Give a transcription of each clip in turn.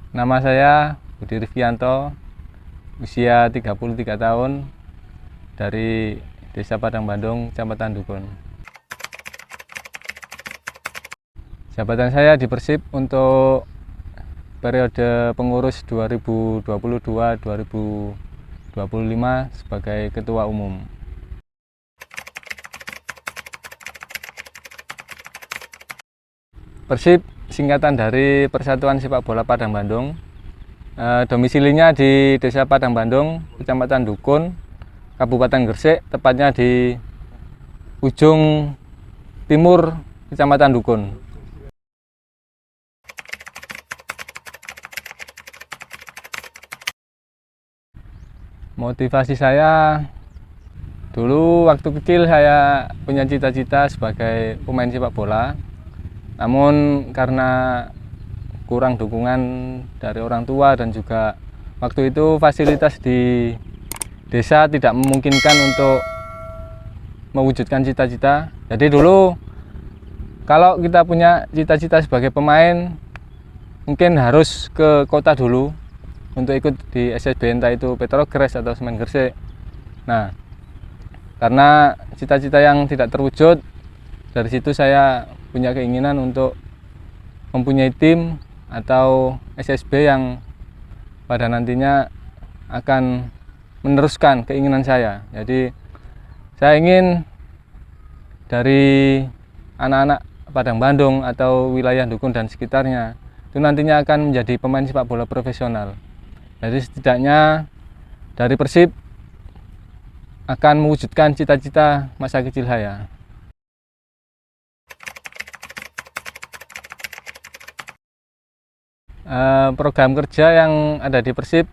Nama saya Budi Rifkianto, usia 33 tahun, dari Desa Padang Bandung, Kecamatan Dukun. Jabatan saya di Persib untuk periode pengurus 2022-2025 sebagai Ketua Umum. Persib singkatan dari Persatuan Sepak Bola Padang Bandung. Domisilinya di Desa Padang Bandung, Kecamatan Dukun, Kabupaten Gresik, tepatnya di ujung timur Kecamatan Dukun. Motivasi saya, dulu waktu kecil saya punya cita-cita sebagai pemain sepak bola. Namun karena kurang dukungan dari orang tua dan juga waktu itu fasilitas di desa tidak memungkinkan untuk mewujudkan cita-cita. Jadi dulu kalau kita punya cita-cita sebagai pemain, mungkin harus ke kota dulu untuk ikut di SSB, entah itu Petrogres atau Semen Gresik. Nah, karena cita-cita yang tidak terwujud, dari situ saya punya keinginan untuk mempunyai tim atau SSB yang pada nantinya akan meneruskan keinginan saya. Jadi saya ingin dari anak-anak Padang Bandung atau wilayah Dukun dan sekitarnya itu nantinya akan menjadi pemain sepak bola profesional. Jadi setidaknya dari Persib akan mewujudkan cita-cita masa kecil saya. Program kerja yang ada di Persib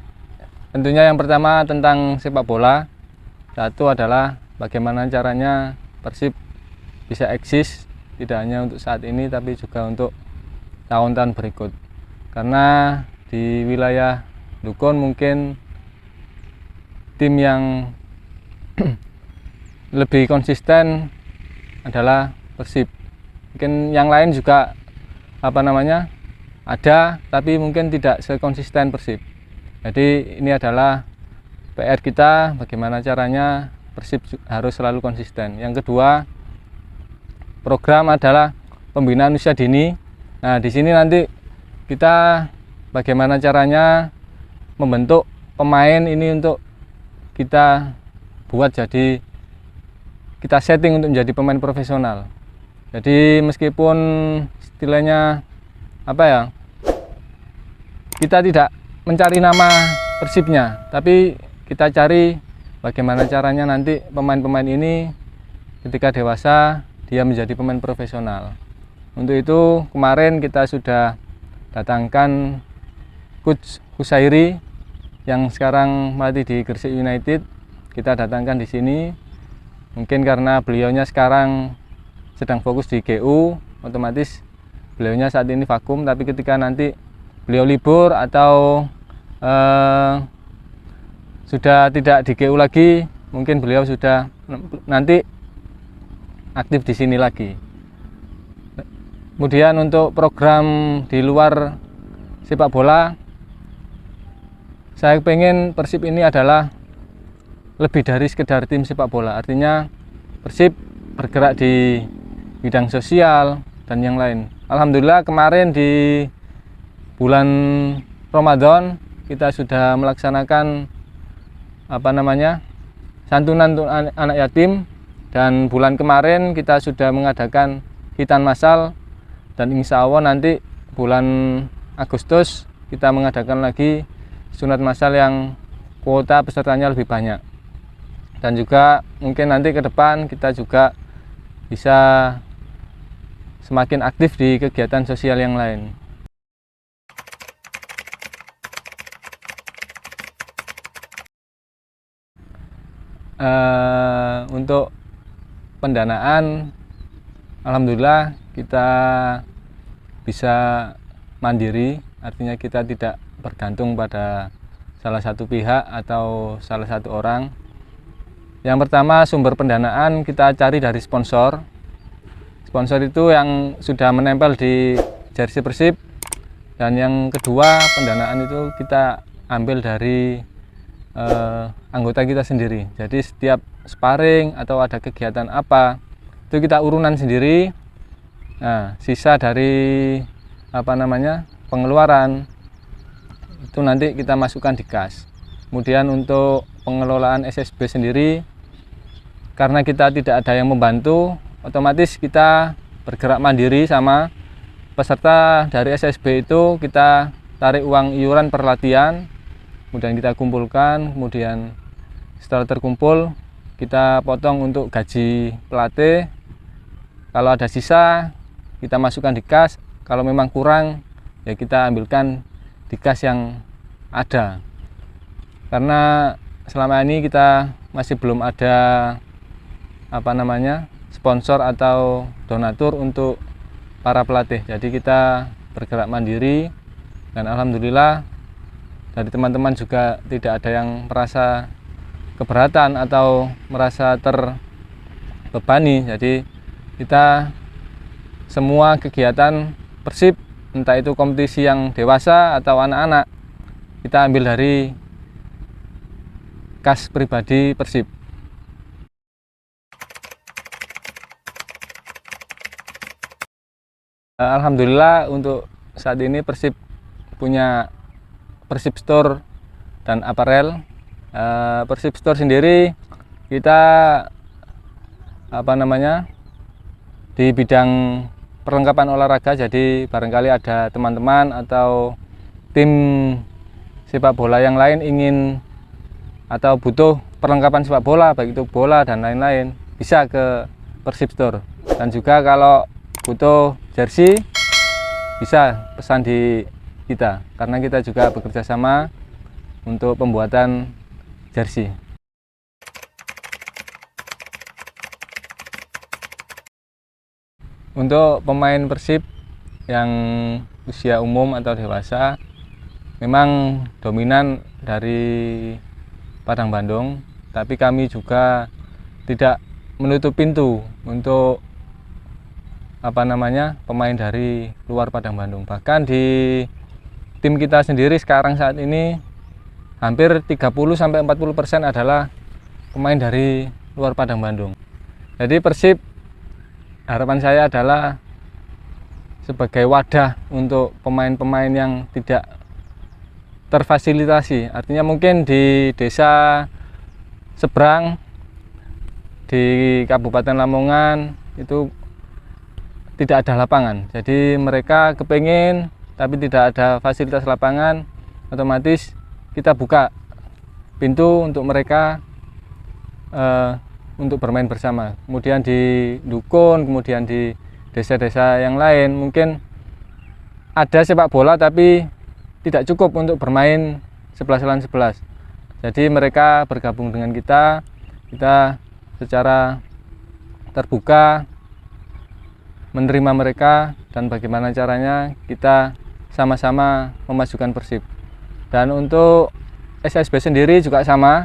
tentunya yang pertama tentang sepak bola. Satu adalah bagaimana caranya Persib bisa eksis tidak hanya untuk saat ini tapi juga untuk tahun-tahun berikut. Karena di wilayah Dukun mungkin tim yang lebih konsisten adalah Persib. Mungkin yang lain juga ada, tapi mungkin tidak sekonsisten Persib. Jadi ini adalah PR kita, bagaimana caranya Persib harus selalu konsisten. Yang kedua, program adalah pembinaan usia dini. Nah, di sini nanti kita bagaimana caranya membentuk pemain ini untuk kita buat jadi, kita setting untuk menjadi pemain profesional. Jadi meskipun istilahnya kita tidak mencari nama Persibnya, tapi kita cari bagaimana caranya nanti pemain-pemain ini ketika dewasa dia menjadi pemain profesional. Untuk itu kemarin kita sudah datangkan Coach Husairi yang sekarang melatih di Gresik United. Kita datangkan di sini. Mungkin karena beliaunya sekarang sedang fokus di GU, otomatis beliaunya saat ini vakum, tapi ketika nanti beliau libur atau sudah tidak di GU lagi, mungkin beliau sudah nanti aktif di sini lagi. Kemudian untuk program di luar sepak bola, saya pengen Persib ini adalah lebih dari sekedar tim sepak bola. Artinya Persib bergerak di bidang sosial dan yang lain. Alhamdulillah kemarin di bulan Ramadan kita sudah melaksanakan santunan untuk anak yatim, dan bulan kemarin kita sudah mengadakan khitan massal, dan insya Allah nanti bulan Agustus kita mengadakan lagi sunat massal yang kuota pesertanya lebih banyak. Dan juga mungkin nanti ke depan kita juga bisa semakin aktif di kegiatan sosial yang lain. Untuk pendanaan, alhamdulillah kita bisa mandiri, artinya kita tidak bergantung pada salah satu pihak atau salah satu orang. Yang pertama, sumber pendanaan kita cari dari sponsor. Sponsor itu yang sudah menempel di jersey Persib, Dan yang kedua, pendanaan itu kita ambil dari anggota kita sendiri. Jadi setiap sparring atau ada kegiatan apa itu kita urunan sendiri. Nah, sisa dari pengeluaran itu nanti kita masukkan di kas. Kemudian untuk pengelolaan SSB sendiri, karena kita tidak ada yang membantu, otomatis kita bergerak mandiri sama peserta dari SSB itu. Kita tarik uang iuran per latihan, kemudian kita kumpulkan, kemudian setelah terkumpul kita potong untuk gaji pelatih. Kalau ada sisa kita masukkan di kas, kalau memang kurang ya kita ambilkan di kas yang ada. Karena selama ini kita masih belum ada sponsor atau donatur untuk para pelatih. Jadi kita bergerak mandiri, dan alhamdulillah dari teman-teman juga tidak ada yang merasa keberatan atau merasa terbebani. Jadi kita semua kegiatan Persib, entah itu kompetisi yang dewasa atau anak-anak, kita ambil dari kas pribadi Persib. Alhamdulillah untuk saat ini Persib punya Persib Store dan aparel. Persib Store sendiri kita di bidang perlengkapan olahraga. Jadi barangkali ada teman-teman atau tim sepak bola yang lain ingin atau butuh perlengkapan sepak bola, baik itu bola dan lain-lain, bisa ke Persib Store. Dan juga kalau butuh jersey bisa pesan di kita, karena kita juga bekerja sama untuk pembuatan jersey. Untuk pemain Persib yang usia umum atau dewasa memang dominan dari Padang Bandung, tapi kami juga tidak menutup pintu untuk pemain dari luar Padang Bandung. Bahkan di tim kita sendiri sekarang saat ini hampir 30-40% adalah pemain dari luar Padang Bandung. Jadi Persib, harapan saya adalah sebagai wadah untuk pemain-pemain yang tidak terfasilitasi. Artinya mungkin di desa seberang di Kabupaten Lamongan itu tidak ada lapangan. Jadi mereka kepengen tapi tidak ada fasilitas lapangan, otomatis kita buka pintu untuk mereka untuk bermain bersama. Kemudian di Dukun, kemudian di desa-desa yang lain mungkin ada sepak bola tapi tidak cukup untuk bermain 11 lawan 11. Jadi mereka bergabung dengan kita secara terbuka menerima mereka, dan bagaimana caranya kita sama-sama memajukan Persib. Dan untuk SSB sendiri juga sama.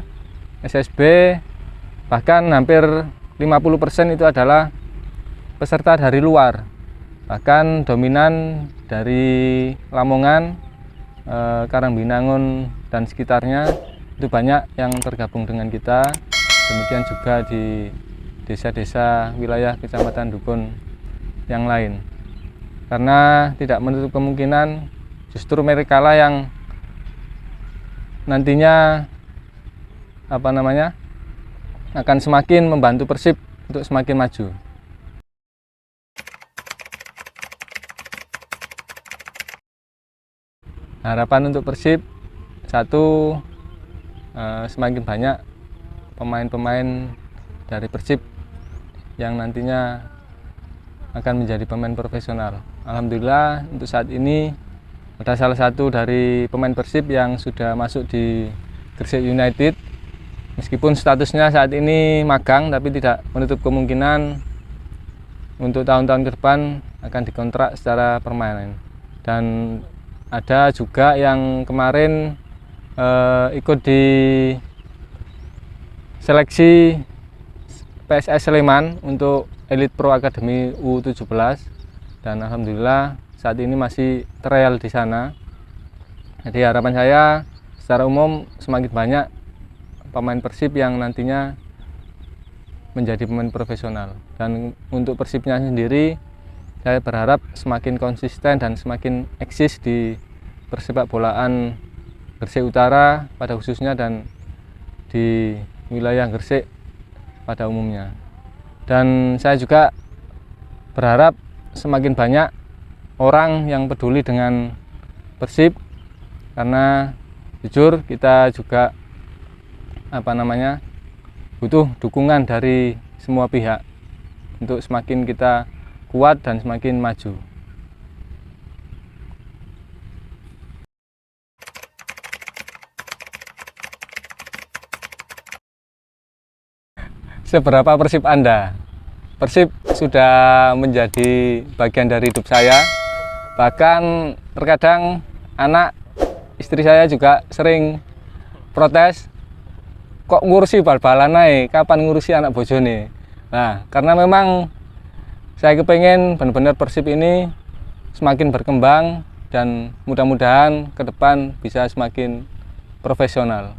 SSB bahkan hampir 50% itu adalah peserta dari luar. Bahkan dominan dari Lamongan, Karangbinangun dan sekitarnya itu banyak yang tergabung dengan kita. Demikian juga di desa-desa wilayah Kecamatan Dukun yang lain. Karena tidak menutup kemungkinan justru mereka lah yang nantinya akan semakin membantu Persib untuk semakin maju. Harapan untuk Persib, satu, semakin banyak pemain-pemain dari Persib yang nantinya akan menjadi pemain profesional. Alhamdulillah untuk saat ini ada salah satu dari pemain Persib yang sudah masuk di Gresik United. Meskipun statusnya saat ini magang, tapi tidak menutup kemungkinan untuk tahun-tahun ke depan akan dikontrak secara permanen. Dan ada juga yang kemarin ikut di seleksi PSS Sleman untuk Elite Pro Academy U17, dan alhamdulillah saat ini masih trial di sana. Jadi harapan saya secara umum semakin banyak pemain Persib yang nantinya menjadi pemain profesional. Dan untuk Persibnya sendiri, saya berharap semakin konsisten dan semakin eksis di persepak bolaan Gresik Utara pada khususnya dan di wilayah Gresik pada umumnya. Dan saya juga berharap semakin banyak orang yang peduli dengan Persib, karena jujur kita juga butuh dukungan dari semua pihak untuk semakin kita kuat dan semakin maju. Seberapa Persib Anda? Persib sudah menjadi bagian dari hidup saya. Bahkan terkadang anak istri saya juga sering protes, kok ngurusi bal-balan naik, kapan ngurusi anak bojone. Nah, karena memang saya kepengen benar-benar Persib ini semakin berkembang dan mudah-mudahan ke depan bisa semakin profesional.